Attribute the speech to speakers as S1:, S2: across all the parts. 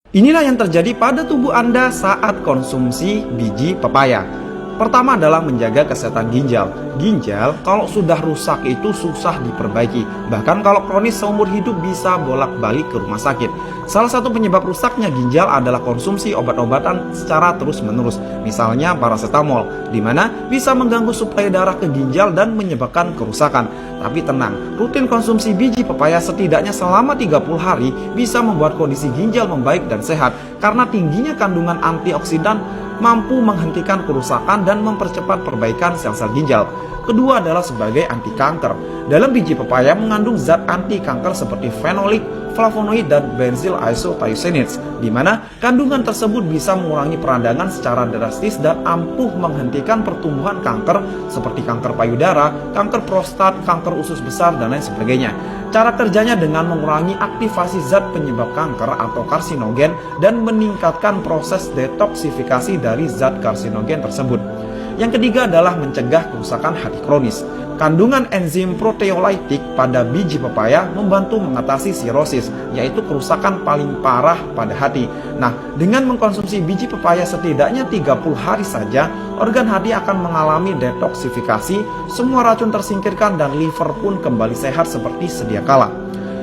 S1: Inilah yang terjadi pada tubuh Anda saat konsumsi biji pepaya. Pertama adalah menjaga kesehatan ginjal. Ginjal kalau sudah rusak itu susah diperbaiki. Bahkan kalau kronis seumur hidup bisa bolak-balik ke rumah sakit. Salah satu penyebab rusaknya ginjal adalah konsumsi obat-obatan secara terus-menerus. Misalnya paracetamol, di mana bisa mengganggu suplai darah ke ginjal dan menyebabkan kerusakan. Tapi tenang, rutin konsumsi biji pepaya setidaknya selama 30 hari bisa membuat kondisi ginjal membaik dan sehat. Karena tingginya kandungan antioksidan mampu menghentikan kerusakan dan mempercepat perbaikan sel-sel ginjal. Kedua adalah sebagai anti kanker. Dalam biji pepaya mengandung zat anti kanker seperti fenolik, flavonoid, dan benzyl isothiocyanates, di mana kandungan tersebut bisa mengurangi peradangan secara drastis dan ampuh menghentikan pertumbuhan kanker seperti kanker payudara, kanker prostat, kanker usus besar, dan lain sebagainya. Cara kerjanya dengan mengurangi aktivasi zat penyebab kanker atau karsinogen dan meningkatkan proses detoksifikasi dari zat karsinogen tersebut. Yang ketiga adalah mencegah kerusakan hati kronis. Kandungan enzim proteolytik pada biji pepaya membantu mengatasi sirosis, yaitu kerusakan paling parah pada hati. Nah, dengan mengkonsumsi biji pepaya setidaknya 30 hari saja, organ hati akan mengalami detoksifikasi, semua racun tersingkirkan dan liver pun kembali sehat seperti sedia kala.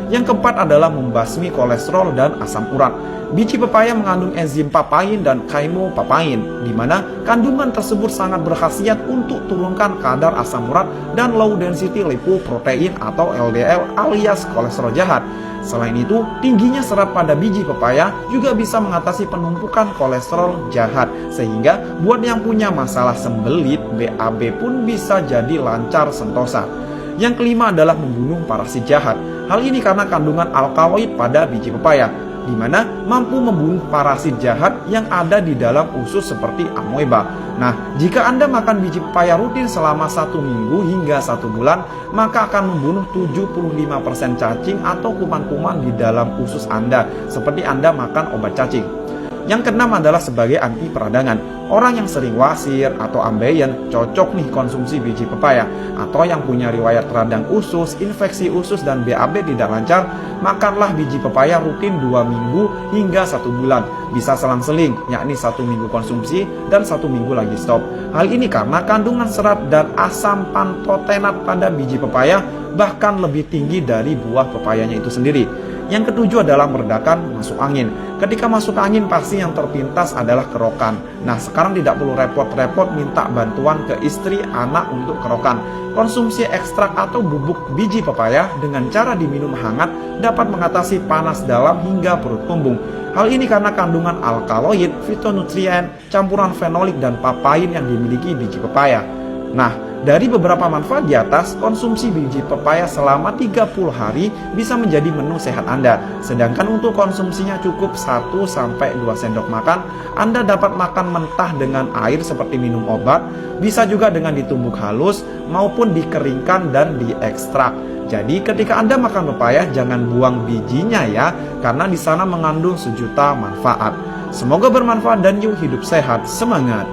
S1: Yang keempat adalah membasmi kolesterol dan asam urat. Biji pepaya mengandung enzim papain dan chymopapain, di mana kandungan tersebut sangat berkhasiat untuk turunkan kadar asam urat dan low density lipoprotein atau LDL alias kolesterol jahat. Selain itu, tingginya serat pada biji pepaya juga bisa mengatasi penumpukan kolesterol jahat, sehingga buat yang punya masalah sembelit, BAB pun bisa jadi lancar sentosa. Yang kelima adalah membunuh parasit jahat. Hal ini karena kandungan alkaloid pada biji pepaya, di mana mampu membunuh parasit jahat yang ada di dalam usus seperti amoeba. Nah, jika Anda makan biji pepaya rutin selama 1 minggu hingga 1 bulan, maka akan membunuh 75% cacing atau kuman-kuman di dalam usus Anda, seperti Anda makan obat cacing. Yang keenam adalah sebagai anti peradangan. Orang yang sering wasir atau ambeien cocok nih konsumsi biji pepaya. Atau yang punya riwayat radang usus, infeksi usus, dan BAB tidak lancar, makanlah biji pepaya rutin 2 minggu hingga 1 bulan. Bisa selang-seling, yakni 1 minggu konsumsi dan 1 minggu lagi stop. Hal ini karena kandungan serat dan asam pantotenat pada biji pepaya bahkan lebih tinggi dari buah pepayanya itu sendiri. Yang ketujuh adalah meredakan masuk angin. Ketika masuk angin pasti yang terpintas adalah kerokan. Nah, sekarang tidak perlu repot-repot minta bantuan ke istri, anak untuk kerokan. Konsumsi ekstrak atau bubuk biji pepaya dengan cara diminum hangat dapat mengatasi panas dalam hingga perut kembung. Hal ini karena kandungan alkaloid, fitonutrien, campuran fenolik, dan papain yang dimiliki biji pepaya. Nah, dari beberapa manfaat di atas, konsumsi biji pepaya selama 30 hari bisa menjadi menu sehat Anda. Sedangkan untuk konsumsinya cukup 1-2 sendok makan. Anda dapat makan mentah dengan air seperti minum obat, bisa juga dengan ditumbuk halus maupun dikeringkan dan diekstrak. Jadi ketika Anda makan pepaya jangan buang bijinya ya, karena di sana mengandung sejuta manfaat. Semoga bermanfaat dan yuk hidup sehat, semangat!